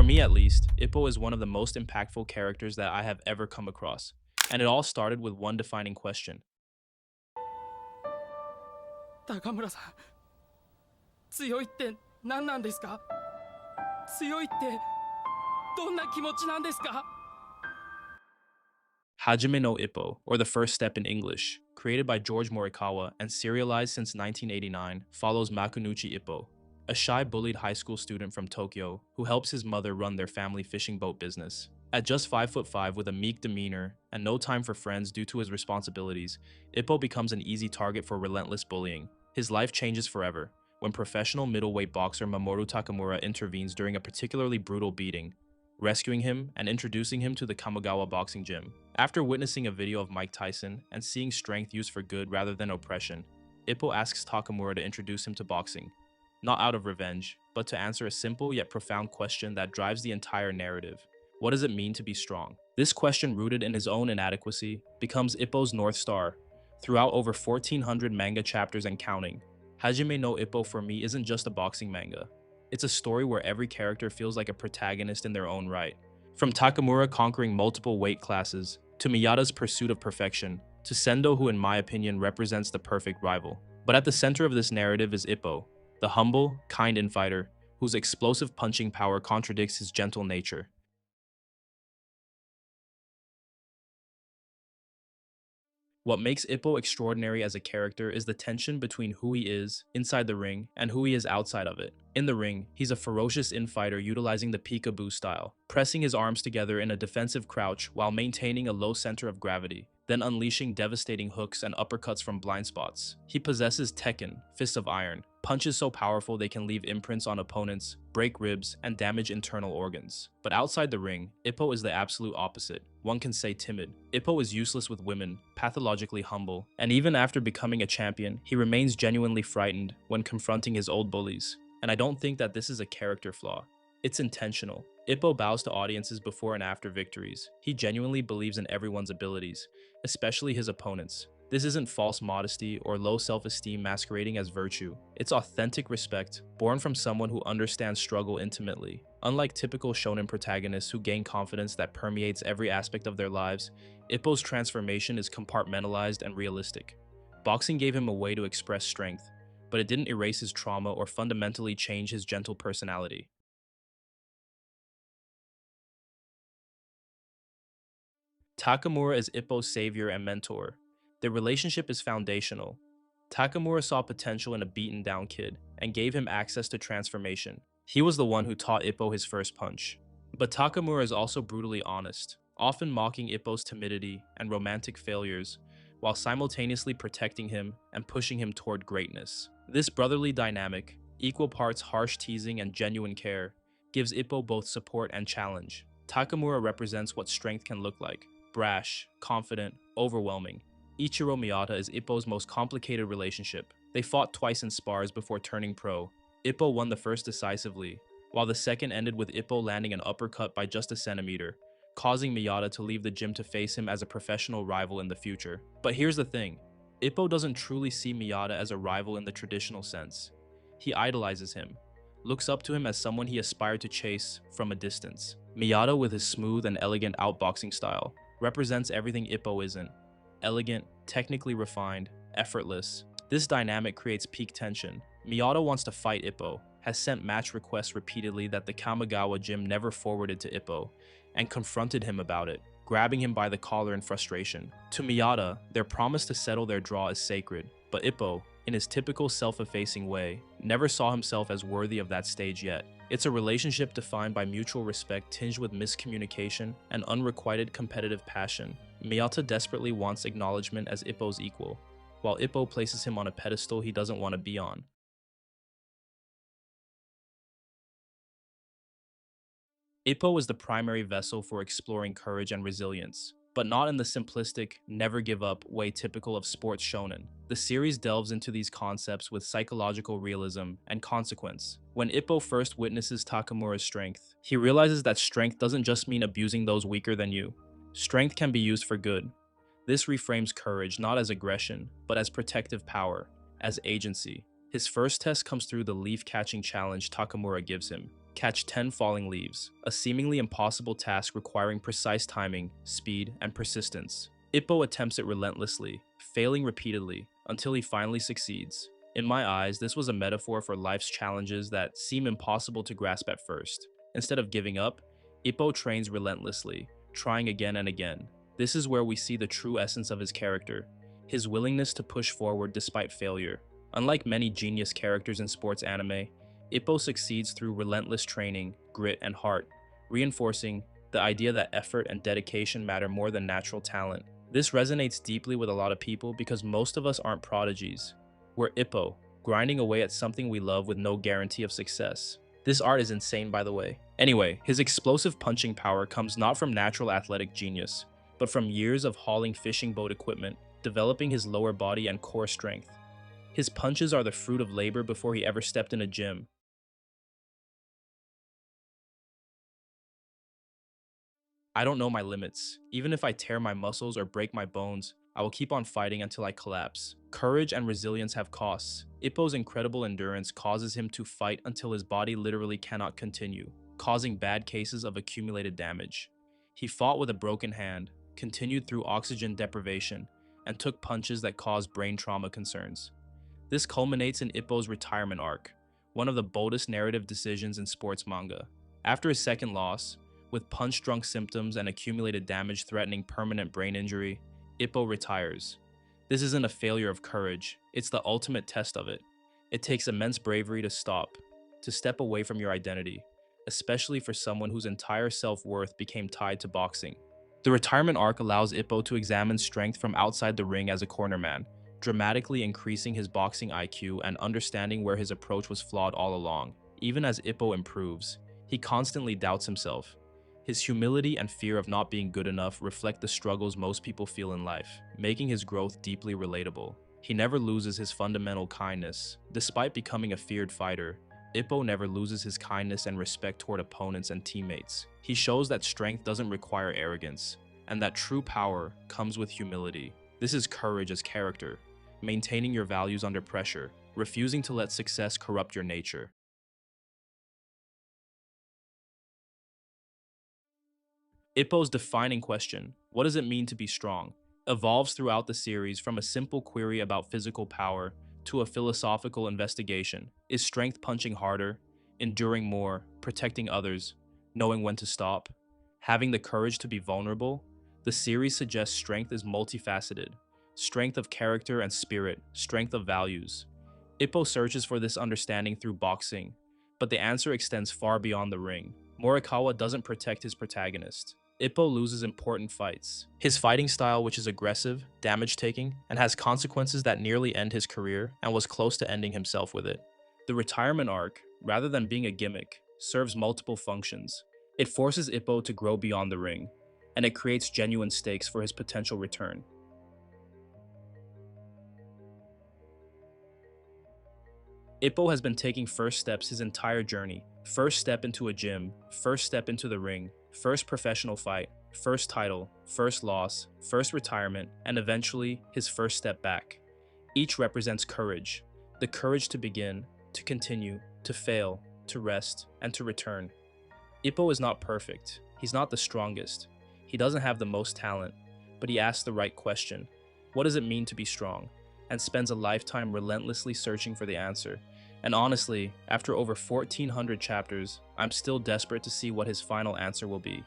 me at least, Ippo is one of the most impactful characters that I have ever come across. And it all started with one defining question. 高村さん、強いって何なんですか？強いってどんな気持ちなんですか？ Hajime no Ippo, or The First Step in English, created by George Morikawa and serialized since 1989, follows Makunuchi Ippo, a shy bullied high school student from Tokyo who helps his mother run their family fishing boat business. At just 5'5" with a meek demeanor and no time for friends due to his responsibilities, Ippo becomes an easy target for relentless bullying. His life changes forever when professional middleweight boxer Mamoru Takamura intervenes during a particularly brutal beating, rescuing him and introducing him to the Kamigawa boxing gym. After witnessing a video of Mike Tyson and seeing strength used for good rather than oppression, Ippo asks Takamura to introduce him to boxing, not out of revenge, but to answer a simple yet profound question that drives the entire narrative. What does it mean to be strong? This question, rooted in his own inadequacy, becomes Ippo's North Star throughout over 1,400 manga chapters and counting. Hajime no Ippo for me isn't just a boxing manga. It's a story where every character feels like a protagonist in their own right. From Takamura conquering multiple weight classes, to Miyata's pursuit of perfection, to Sendo, who in my opinion represents the perfect rival. But at the center of this narrative is Ippo, the humble, kind infighter, whose explosive punching power contradicts his gentle nature. What makes Ippo extraordinary as a character is the tension between who he is inside the ring and who he is outside of it. In the ring, he's a ferocious infighter utilizing the peekaboo style, pressing his arms together in a defensive crouch while maintaining a low center of gravity, then unleashing devastating hooks and uppercuts from blind spots. He possesses Tekken, fists of iron, punches so powerful they can leave imprints on opponents, break ribs, and damage internal organs. But outside the ring, Ippo is the absolute opposite. One can say timid. Ippo is useless with women, pathologically humble, and even after becoming a champion, he remains genuinely frightened when confronting his old bullies. And I don't think that this is a character flaw. It's intentional. Ippo bows to audiences before and after victories. He genuinely believes in everyone's abilities, especially his opponents. This isn't false modesty or low self-esteem masquerading as virtue. It's authentic respect, born from someone who understands struggle intimately. Unlike typical shonen protagonists who gain confidence that permeates every aspect of their lives, Ippo's transformation is compartmentalized and realistic. Boxing gave him a way to express strength, but it didn't erase his trauma or fundamentally change his gentle personality. Takamura is Ippo's savior and mentor. Their relationship is foundational. Takamura saw potential in a beaten-down kid and gave him access to transformation. He was the one who taught Ippo his first punch. But Takamura is also brutally honest, often mocking Ippo's timidity and romantic failures, while simultaneously protecting him and pushing him toward greatness. This brotherly dynamic, equal parts harsh teasing and genuine care, gives Ippo both support and challenge. Takamura represents what strength can look like: brash, confident, overwhelming. Ichiro Miyata is Ippo's most complicated relationship. They fought twice in spars before turning pro. Ippo won the first decisively, while the second ended with Ippo landing an uppercut by just a centimeter, causing Miyata to leave the gym to face him as a professional rival in the future. But here's the thing, Ippo doesn't truly see Miyata as a rival in the traditional sense. He idolizes him, looks up to him as someone he aspired to chase from a distance. Miyata, with his smooth and elegant outboxing style, represents everything Ippo isn't: elegant, technically refined, effortless. This dynamic creates peak tension. Miyata wants to fight Ippo, has sent match requests repeatedly that the Kamigawa gym never forwarded to Ippo, and confronted him about it, grabbing him by the collar in frustration. To Miyata, their promise to settle their draw is sacred, but Ippo, in his typical self-effacing way, never saw himself as worthy of that stage yet. It's a relationship defined by mutual respect tinged with miscommunication and unrequited competitive passion. Miyata desperately wants acknowledgement as Ippo's equal, while Ippo places him on a pedestal he doesn't want to be on. Ippo is the primary vessel for exploring courage and resilience, but not in the simplistic, never give up way typical of sports shonen. The series delves into these concepts with psychological realism and consequence. When Ippo first witnesses Takamura's strength, he realizes that strength doesn't just mean abusing those weaker than you. Strength can be used for good. This reframes courage not as aggression, but as protective power, as agency. His first test comes through the leaf-catching challenge Takamura gives him. Catch 10 falling leaves, a seemingly impossible task requiring precise timing, speed, and persistence. Ippo attempts it relentlessly, failing repeatedly, until he finally succeeds. In my eyes, this was a metaphor for life's challenges that seem impossible to grasp at first. Instead of giving up, Ippo trains relentlessly, trying again and again. This is where we see the true essence of his character, his willingness to push forward despite failure. Unlike many genius characters in sports anime, Ippo succeeds through relentless training, grit, and heart, reinforcing the idea that effort and dedication matter more than natural talent. This resonates deeply with a lot of people because most of us aren't prodigies. We're Ippo, grinding away at something we love with no guarantee of success. This art is insane, by the way. Anyway, his explosive punching power comes not from natural athletic genius, but from years of hauling fishing boat equipment, developing his lower body and core strength. His punches are the fruit of labor before he ever stepped in a gym. I don't know my limits. Even if I tear my muscles or break my bones, I will keep on fighting until I collapse. Courage and resilience have costs. Ippo's incredible endurance causes him to fight until his body literally cannot continue, causing bad cases of accumulated damage. He fought with a broken hand, continued through oxygen deprivation, and took punches that caused brain trauma concerns. This culminates in Ippo's retirement arc, one of the boldest narrative decisions in sports manga. After his second loss, with punch-drunk symptoms and accumulated damage threatening permanent brain injury, Ippo retires. This isn't a failure of courage, it's the ultimate test of it. It takes immense bravery to step away from your identity, especially for someone whose entire self-worth became tied to boxing. The retirement arc allows Ippo to examine strength from outside the ring as a cornerman, dramatically increasing his boxing IQ and understanding where his approach was flawed all along. Even as Ippo improves, he constantly doubts himself. His humility and fear of not being good enough reflect the struggles most people feel in life, making his growth deeply relatable. He never loses his fundamental kindness. Despite becoming a feared fighter, Ippo never loses his kindness and respect toward opponents and teammates. He shows that strength doesn't require arrogance, and that true power comes with humility. This is courage as character, maintaining your values under pressure, refusing to let success corrupt your nature. Ippo's defining question, what does it mean to be strong, evolves throughout the series from a simple query about physical power to a philosophical investigation. Is strength punching harder, enduring more, protecting others, knowing when to stop, having the courage to be vulnerable? The series suggests strength is multifaceted, strength of character and spirit, strength of values. Ippo searches for this understanding through boxing, but the answer extends far beyond the ring. Morikawa doesn't protect his protagonist. Ippo loses important fights. His fighting style, which is aggressive, damage-taking, and has consequences that nearly end his career and was close to ending himself with it. The retirement arc, rather than being a gimmick, serves multiple functions. It forces Ippo to grow beyond the ring, and it creates genuine stakes for his potential return. Ippo has been taking first steps his entire journey. First step into a gym, first step into the ring, first professional fight, first title, first loss, first retirement, and eventually his first step back. Each represents courage. The courage to begin, to continue, to fail, to rest, and to return. Ippo is not perfect. He's not the strongest. He doesn't have the most talent, but he asks the right question. What does it mean to be strong? And spends a lifetime relentlessly searching for the answer. And honestly, after over 1,400 chapters, I'm still desperate to see what his final answer will be.